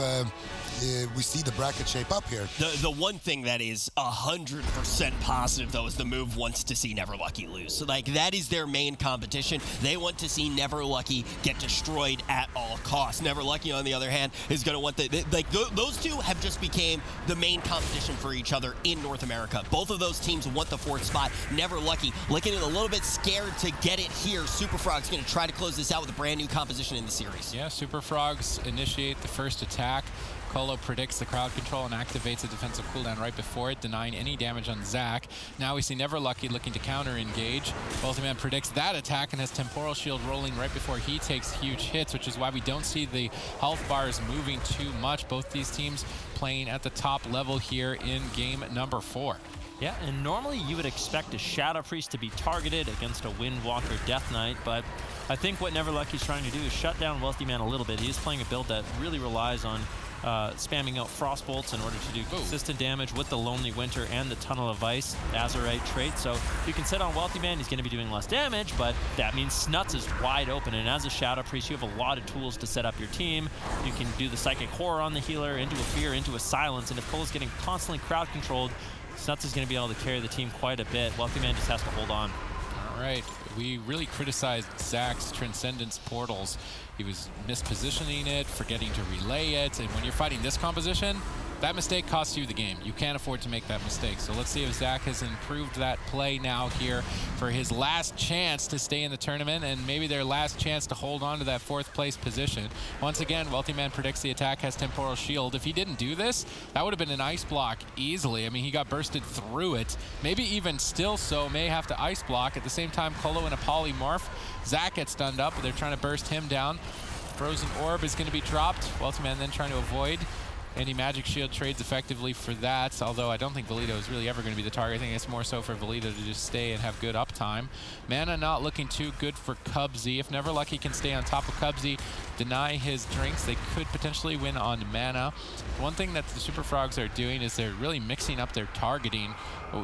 Speaker 2: we see the bracket shape up here.
Speaker 1: The one thing that is 100% positive, though, is the Move wants to see Never Lucky lose. So, like, that is their main competition. They want to see Never Lucky get destroyed at all costs. Never Lucky, on the other hand, is going to want those two have just became the main competition for each other in North America. Both of those teams want the 4th spot. Never Lucky looking a little bit scared to get it here. Super Frog's going to try to close this out with a brand new composition in the series.
Speaker 3: Yeah, Super Frogs initiate the first attack. Colo predicts the crowd control and activates a defensive cooldown right before it, denying any damage on Zac. Now we see Never Lucky looking to counter-engage. Ultiman predicts that attack and has Temporal Shield rolling right before he takes huge hits, which is why we don't see the health bars moving too much. Both these teams playing at the top level here in game number 4.
Speaker 4: Yeah, and normally you would expect a Shadow Priest to be targeted against a Windwalker Death Knight, but I think what Never Lucky's trying to do is shut down Wealthy Man a little bit. He's playing a build that really relies on spamming out Frost Bolts in order to do consistent damage with the Lonely Winter and the Tunnel of Ice Azurite trait. So you can sit on Wealthy Man, he's going to be doing less damage, but that means Snuts is wide open. And as a Shadow Priest, you have a lot of tools to set up your team. You can do the Psychic Horror on the healer, into a Fear, into a Silence, and if Colo's getting constantly crowd controlled, Snuts is going to be able to carry the team quite a bit. Wealthy Man just has to hold on.
Speaker 3: All right, we really criticized Zach's Transcendence portals. He was mispositioning it, forgetting to relay it, and when you're fighting this composition, that mistake costs you the game. You can't afford to make that mistake. So let's see if Zach has improved that play now here for his last chance to stay in the tournament and maybe their last chance to hold on to that 4th place position. Once again, Wealthy Man predicts the attack has Temporal Shield. If he didn't do this, that would have been an ice block easily. I mean, he got bursted through it. Maybe even still so, may have to ice block. At the same time, Colo in a polymorph. Zach gets stunned up, but they're trying to burst him down. Frozen Orb is going to be dropped. Wealthy Man then trying to avoid any magic shield trades effectively for that, although I don't think Valito is really ever going to be the target. I think it's more so for Valito to just stay and have good uptime. Mana not looking too good for Cubsy. If Never Lucky can stay on top of Cubsy, deny his drinks, they could potentially win on mana. One thing that the Super Frogs are doing is they're really mixing up their targeting.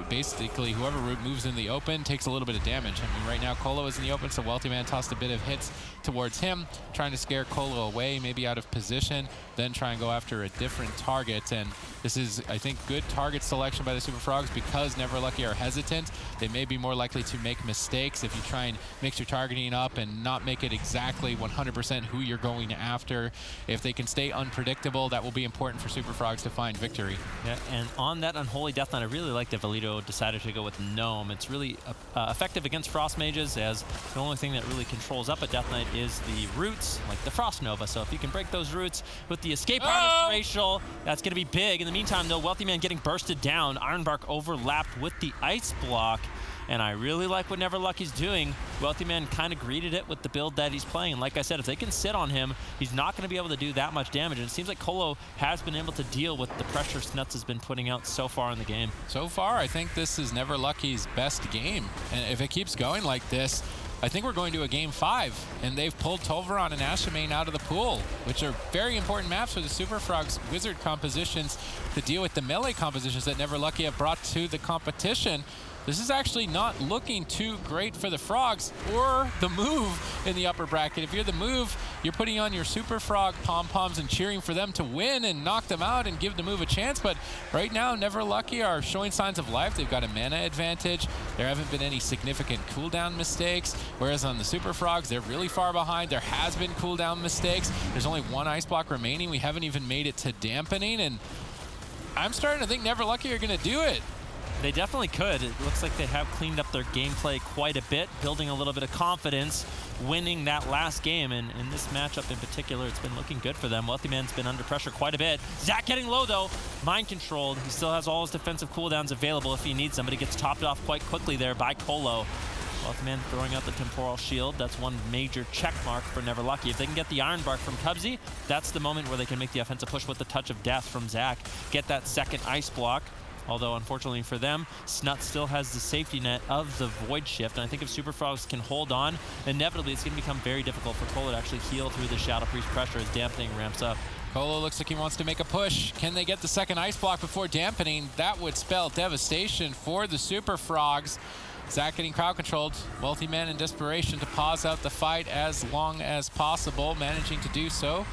Speaker 3: Basically, whoever moves in the open takes a little bit of damage. I mean, right now, Colo is in the open, so Wealthy Man tossed a bit of hits towards him, trying to scare Colo away, maybe out of position, then try and go after a different target. And this is, I think, good target selection by the Super Frogs because Never Lucky are hesitant. They may be more likely to make mistakes if you try and mix your targeting up and not make it exactly 100% who you're going after. If they can stay unpredictable, that will be important for Super Frogs to find victory.
Speaker 4: Yeah, and on that Unholy Death Knight, I really like that Valito decided to go with Gnome. It's really effective against Frost Mages, as the only thing that really controls up a Death Knight is the roots, like the Frost Nova. So if you can break those roots with the Escape Artist Racial, that's going to be big. In the meantime, though, Wealthy Man getting bursted down. Ironbark overlapped with the Ice Block. And I really like what Never Lucky's doing. Wealthy Man kind of greeted it with the build that he's playing. And like I said, if they can sit on him, he's not going to be able to do that much damage. And it seems like Colo has been able to deal with the pressure Snuts has been putting out so far in the game.
Speaker 3: So far, I think this is Never Lucky's best game. And if it keeps going like this, I think we're going to a game 5, and they've pulled Tolvaron and Ashamain out of the pool, which are very important maps for the Super Frogs Wizard compositions to deal with the melee compositions that Never Lucky have brought to the competition. This is actually not looking too great for the Frogs or the Move in the upper bracket. If you're the Move, you're putting on your Super Frog pom-poms and cheering for them to win and knock them out and give the Move a chance. But right now, Never Lucky are showing signs of life. They've got a mana advantage. There haven't been any significant cooldown mistakes, whereas on the Super Frogs, they're really far behind. There has been cooldown mistakes. There's only one Ice Block remaining. We haven't even made it to dampening, and I'm starting to think Never Lucky are going to do it.
Speaker 4: They definitely could. It looks like they have cleaned up their gameplay quite a bit, building a little bit of confidence, winning that last game. And in this matchup in particular, it's been looking good for them. Wealthy Man's been under pressure quite a bit. Zach getting low, though. Mind controlled. He still has all his defensive cooldowns available if he needs them, but he gets topped off quite quickly there by Colo. Wealthy Man throwing out the Temporal Shield. That's one major check mark for Never Lucky. If they can get the Ironbark from Cubsy, that's the moment where they can make the offensive push with the Touch of Death from Zach. Get that second Ice Block. Although, unfortunately for them, Snut still has the safety net of the Void Shift. And I think if Super Frogs can hold on, inevitably it's going to become very difficult for Colo to actually heal through the Shadow Priest pressure as dampening ramps up.
Speaker 3: Colo looks like he wants to make a push. Can they get the second Ice Block before dampening? That would spell devastation for the Super Frogs. Zach getting crowd controlled. Wealthy Man in desperation to pause out the fight as long as possible, managing to do so.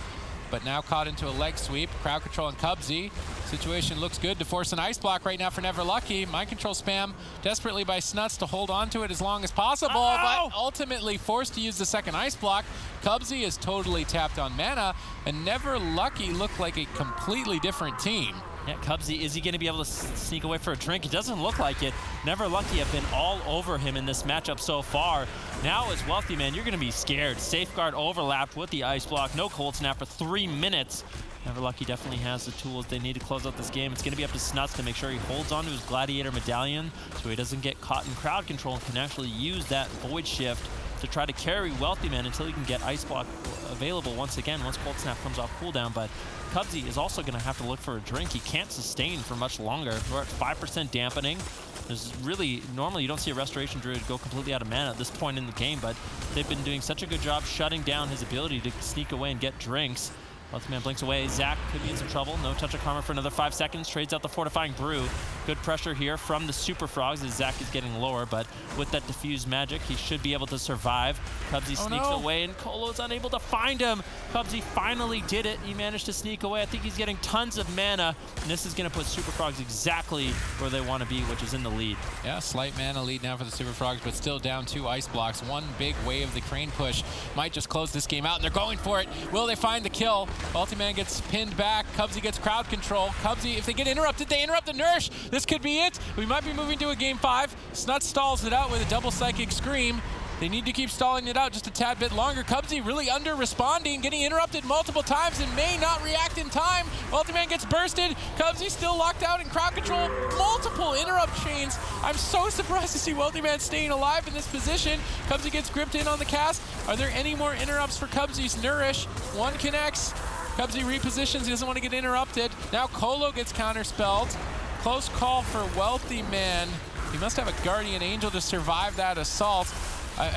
Speaker 3: But now caught into a leg sweep. Crowd control on Cubsy. Situation looks good to force an Ice Block right now for Never Lucky. Mind control spam desperately by Snuts to hold on to it as long as possible, but ultimately forced to use the second Ice Block. Cubsy is totally tapped on mana, and Never Lucky look like a completely different team.
Speaker 4: Yeah, Cubsy, is he going to be able to sneak away for a drink? It doesn't look like it. Never Lucky have been all over him in this matchup so far. Now as Wealthy Man, you're going to be scared. Safeguard overlapped with the Ice Block. No Cold Snap for 3 minutes. Never Lucky definitely has the tools they need to close out this game. It's going to be up to Snuts to make sure he holds on to his Gladiator Medallion so he doesn't get caught in crowd control and can actually use that Void Shift to try to carry Wealthy Man until he can get Ice Block available once again, once Cold Snap comes off cooldown. But Cubsy is also going to have to look for a drink. He can't sustain for much longer. We're at 5% dampening. There's really, normally you don't see a Restoration Druid go completely out of mana at this point in the game, but they've been doing such a good job shutting down his ability to sneak away and get drinks. Wealthy Man blinks away. Zach could be in some trouble. No touch of karma for another 5 seconds. Trades out the fortifying brew. Good pressure here from the Super Frogs as Zach is getting lower, but with that diffuse magic, he should be able to survive. Cubsy sneaks away, and Colo's unable to find him. Cubsy finally did it. He managed to sneak away. I think he's getting tons of mana, and this is going to put Super Frogs exactly where they want to be, which is in the lead.
Speaker 3: Yeah, slight mana lead now for the Super Frogs, but still down 2 ice blocks. One big wave of the crane push might just close this game out, and they're going for it. Will they find the kill? Wealthy Man gets pinned back. Cubsy gets crowd control. Cubsy, if they get interrupted, they interrupt the Nourish. This could be it. We might be moving to a game 5. Snuts stalls it out with a double Psychic Scream. They need to keep stalling it out just a tad bit longer. Cubsy really under-responding, getting interrupted multiple times and may not react in time. Wealthy Man gets bursted. Cubsy still locked out in crowd control. Multiple interrupt chains. I'm so surprised to see Wealthy Man staying alive in this position. Cubsy gets gripped in on the cast. Are there any more interrupts for Cubsy's Nourish? One connects. Cubsy repositions. He doesn't want to get interrupted. Now Colo gets counterspelled. Close call for Wealthy Man. He must have a Guardian Angel to survive that assault.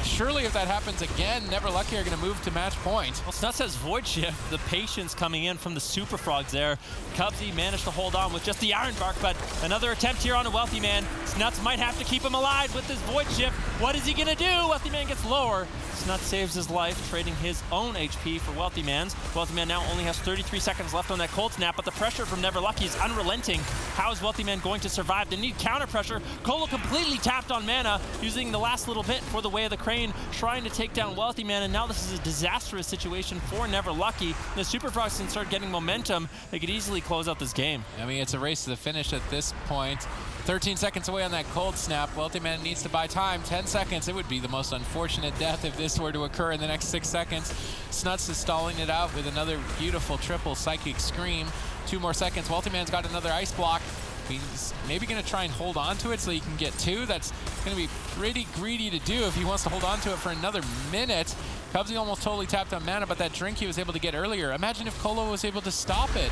Speaker 3: Surely if that happens again, Never Lucky are going to move to match point.
Speaker 4: Well, Snuts has Void Shift, the patience coming in from the Super Frogs there. Cubsy managed to hold on with just the Iron Bark, but another attempt here on a Wealthy Man. Snuts might have to keep him alive with this Void Shift. What is he going to do? Wealthy Man gets lower. Snuts saves his life, trading his own HP for Wealthy Man's. Wealthy Man now only has 33 seconds left on that Cold Snap, but the pressure from Never Lucky is unrelenting. How is Wealthy Man going to survive? They need counter pressure. Colo completely tapped on mana, using the last little bit for the Way of the Crane, trying to take down Wealthy Man, and now this is a disastrous situation for Never Lucky. The Super Frogs can start getting momentum. They could easily close out this game.
Speaker 3: I mean, it's a race to the finish at this point. 13 seconds away on that Cold Snap. Wealthy Man needs to buy time. 10 seconds. It would be the most unfortunate death if this were to occur in the next 6 seconds. Snuts is stalling it out with another beautiful triple Psychic Scream. 2 more seconds. Wealthy Man's got another Ice Block. He's maybe going to try and hold on to it so he can get 2. That's going to be pretty greedy to do if he wants to hold on to it for another minute. Cubsy almost totally tapped on mana, but that drink he was able to get earlier. Imagine if Colo was able to stop it.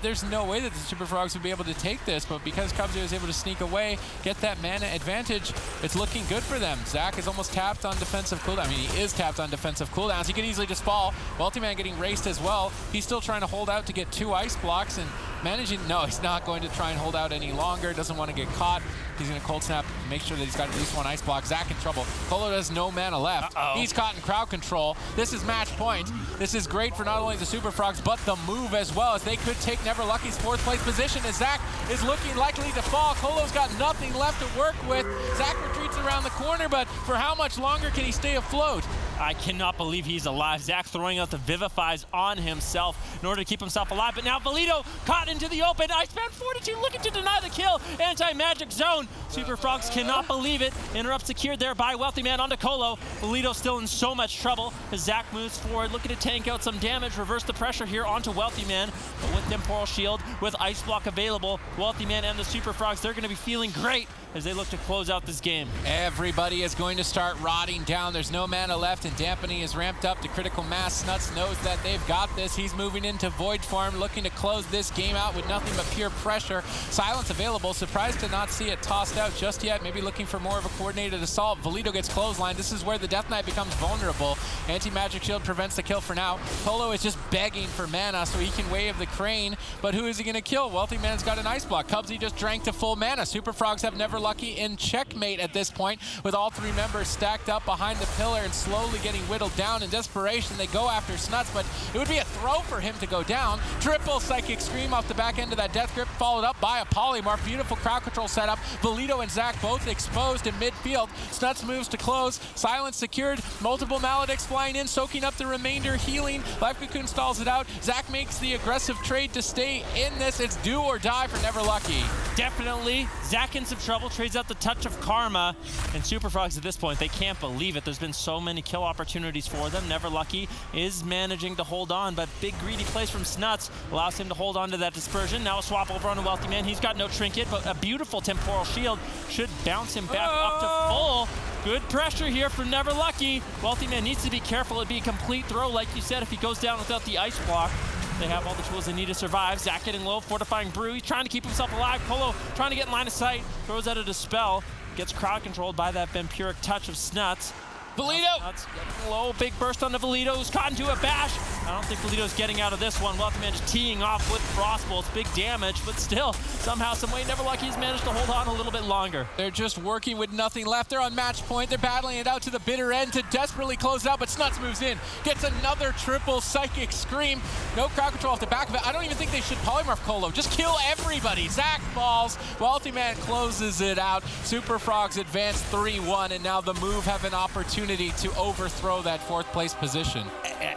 Speaker 3: There's no way that the Super Frogs would be able to take this, but because Cubsy was able to sneak away, get that mana advantage, it's looking good for them. Zach is almost tapped on defensive cooldown. I mean, he is tapped on defensive cooldowns. He could easily just fall. Wealthy Man getting raced as well. He's still trying to hold out to get 2 ice blocks and managing. No, he's not going to try and hold out any longer. Doesn't want to get caught. He's going to Cold Snap, make sure that he's got at least 1 ice block. Zach in trouble. Colo has no mana left. He's caught in crowd control. This is match point. This is great for not only the Super Frogs, but the move as well, as they could take Never Lucky's 4th place position as Zach is looking likely to fall. Colo's got nothing left to work with. Zach retreats around the corner, but for how much longer can he stay afloat?
Speaker 4: I cannot believe he's alive. Zach throwing out the Vivifies on himself in order to keep himself alive. But now Valito caught into the open. Icebound Fortitude looking to deny the kill. Anti-magic zone. Super Frogs cannot believe it. Interrupt secured there by Wealthy Man onto Colo. Valito still in so much trouble as Zach moves forward, looking to tank out some damage, reverse the pressure here onto Wealthy Man. But with Temporal Shield, with Ice Block available, Wealthy Man and the Super Frogs, they're going to be feeling great as they look to close out this game.
Speaker 3: Everybody is going to start rotting down. There's no mana left, and Dampening is ramped up to critical mass. Snuts knows that they've got this. He's moving into Void Form, looking to close this game out with nothing but pure pressure. Silence available. Surprised to not see it tossed out just yet. Maybe looking for more of a coordinated assault. Valito gets clothesline. This is where the Death Knight becomes vulnerable. Anti-Magic Shield prevents the kill for now. Colo is just begging for mana so he can wave the crane, but who is he going to kill? Wealthy Man's got an Ice Block. Cubsy just drank to full mana. Super Frogs have Never Lucky in checkmate at this point, with all 3 members stacked up behind the pillar and slowly getting whittled down. In desperation, they go after Snuts, but it would be a throw for him to go down. Triple Psychic Scream off the back end of that Death Grip, followed up by a Polymorph. Beautiful crowd control setup. Valito and Zach both exposed in midfield. Snuts moves to close. Silence secured. Multiple Maledicts flying in, soaking up the remainder, healing. Life Cocoon stalls it out. Zach makes the aggressive trade to stay in this. It's do or die for Never Lucky.
Speaker 4: Definitely. Zach in some trouble, trades out the Touch of Karma, and Super Frogs at this point, they can't believe it. There's been so many kill opportunities for them. Never Lucky is managing to hold on, but big greedy plays from Snuts allows him to hold on to that dispersion. Now a swap over on a Wealthy Man. He's got no trinket, but a beautiful Temporal Shield should bounce him back up to full. Good pressure here from Never Lucky. Wealthy Man needs to be careful. It'd be a complete throw, like you said, if he goes down without the Ice Block. They have all the tools they need to survive. Zach getting low, Fortifying Brew. He's trying to keep himself alive. Colo trying to get in line of sight. Throws out a Dispel. Gets crowd controlled by that Vampiric Touch of Snuts.
Speaker 3: Valito!
Speaker 4: That's getting low. Big burst on the Valito, who's caught into a bash. I don't think Valito's getting out of this one. Wealthy Man just teeing off with crossbow. It's big damage, but still, somehow, someway, Never Lucky's managed to hold on a little bit longer.
Speaker 3: They're just working with nothing left. They're on match point. They're battling it out to the bitter end to desperately close it out, but Snuts moves in. Gets another triple Psychic Scream. No crowd control off the back of it. I don't even think they should polymorph Colo. Just kill everybody. Zach falls. Wealthy Man closes it out. Super Frogs advance 3-1, and now the Move have an opportunity to overthrow that 4th place position.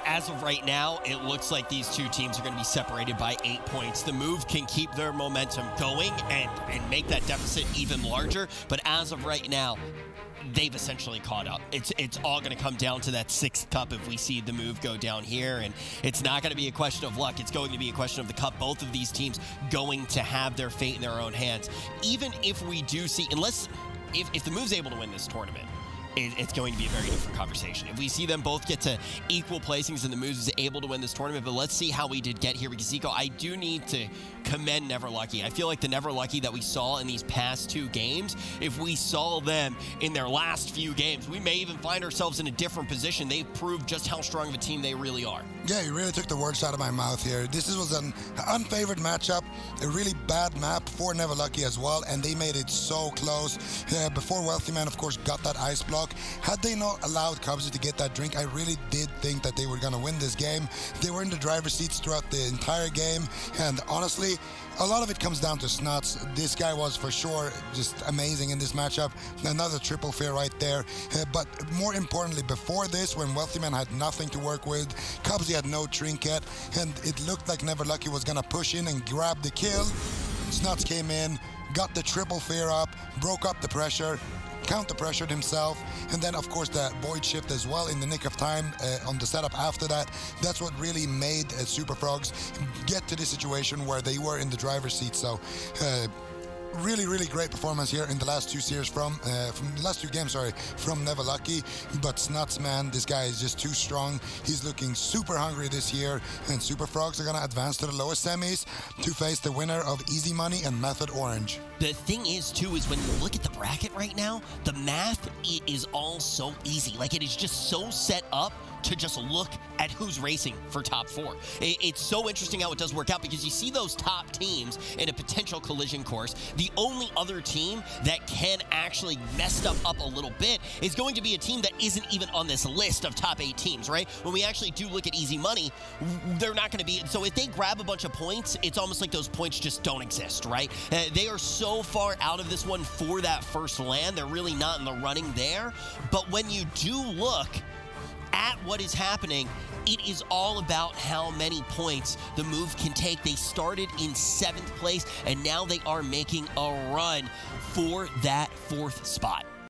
Speaker 1: As of right now, it looks like these two teams are going to be separated by 8 points. The Move can keep their momentum going and make that deficit even larger, but as of right now, they've essentially caught up. It's all going to come down to that 6th cup if we see the Move go down here, and it's not going to be a question of luck. It's going to be a question of the cup. Both of these teams going to have their fate in their own hands. Even if we do see, if the Move's able to win this tournament, it's going to be a very different conversation. If we see them both get to equal placings and the Moves is able to win this tournament, but let's see how we did get here, because Zico, I do need to commend Never Lucky. I feel like the Never Lucky that we saw in these past 2 games, if we saw them in their last few games, we may even find ourselves in a different position. They've proved just how strong of a team they really are.
Speaker 2: Yeah, you really took the words out of my mouth here. This was an unfavored matchup, a really bad map for Never Lucky as well, and they made it so close. Before Wealthy Man, of course, got that ice block. Had they not allowed Cubsy to get that drink, I really did think that they were going to win this game. They were in the driver's seats throughout the entire game, and honestly, a lot of it comes down to Snuts. This guy was for sure just amazing in this matchup. Another triple fair right there. But more importantly, before this, when Wealthy Man had nothing to work with, Cubsy had no trinket, and it looked like Never Lucky was going to push in and grab the kill. Snuts came in, got the triple fair up, broke up the pressure, counter-pressured himself, and then of course the Void Shift as well in the nick of time on the setup after that. That's what really made Super Frogs get to the situation where they were in the driver's seat. So really great performance here in the last 2 series from the last 2 games, from Never Lucky. But Snuts, man, this guy is just too strong. He's looking super hungry this year, and Super Frogs are gonna advance to the lowest semis to face the winner of Easy Money and Method Orange.
Speaker 1: The thing is, too, is when you look at the bracket right now, the math is all so easy. Like, it is just so set up to just look at who's racing for top 4. It's so interesting how it does work out, because you see those top teams in a potential collision course. The only other team that can actually mess stuff up a little bit is going to be a team that isn't even on this list of top 8 teams, right? When we actually do look at Easy Money, they're not going to be. So if they grab a bunch of points, it's almost like those points just don't exist, right? They are so far out of this one for that first land. They're really not in the running there. But when you do look at what is happening, it is all about how many points the Move can take. They started in 7th place, and now they are making a run for that 4th spot.